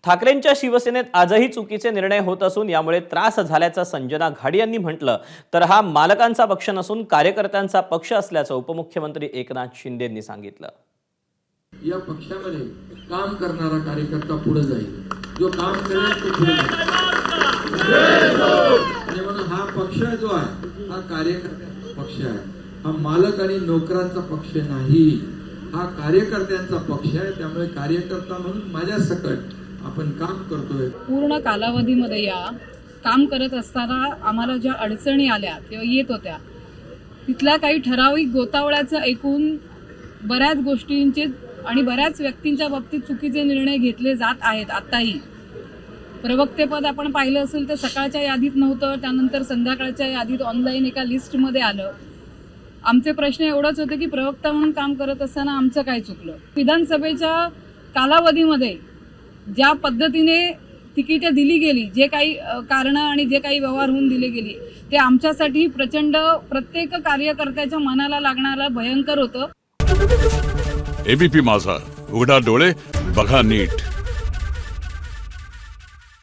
ठाकरेंच्या शिवसेनेत आजही चुकीचे निर्णय होत असून यामुळे त्रास झाल्याचं संजना घाडी यांनी म्हटलं तर हा मालकांचा पक्ष नसून कार्यकर्त्यांचा पक्ष असल्याचं उपमुख्यमंत्री एकनाथ शिंदे यांनी सांगितलं। या पक्षामध्ये काम करणारा कार्यकर्ता पुढे जाईल, जो काम करेल तो पुढे जाईल। आणि म्हणून हा पक्ष जो आहे हा कार्यकर्त्यांचा पक्ष आहे, हा मालक आणि नोकरांचा पक्ष नाही, हा कार्यकर्त्यांचा पक्ष आहे। त्यामुळे कार्यकर्ता म्हणून माझ्या सकट आपण काम करतोय। पूर्ण कालावधीमध्ये या काम करत असताना आम्हाला ज्या अडचणी आल्या किंवा येत होत्या तिथल्या काही ठराविक गोतावळ्याचं ऐकून बऱ्याच गोष्टींचे आणि बऱ्याच व्यक्तींच्या बाबतीत चुकीचे निर्णय घेतले जात आहेत। आताही प्रवक्तेपद आपण पाहिलं असेल तर सकाळच्या यादीत नव्हतं, त्यानंतर संध्याकाळच्या यादीत ऑनलाईन एका लिस्टमध्ये आलं। आमचे प्रश्न एवढंच होते की प्रवक्ता म्हणून काम करत असताना आमचं काय चुकलं। विधानसभेच्या कालावधीमध्ये ज्या पद्धतीने तिकीटे दिली गेली, जे काही कारणं आणि जे काही व्यवहार होऊन दिले गेली ते आमच्यासाठी प्रचंड प्रत्येक कार्यकर्त्याच्या मनाला लागणारा भयंकर होतं। एबीपी माझा, उघडा डोळे बघा नीट।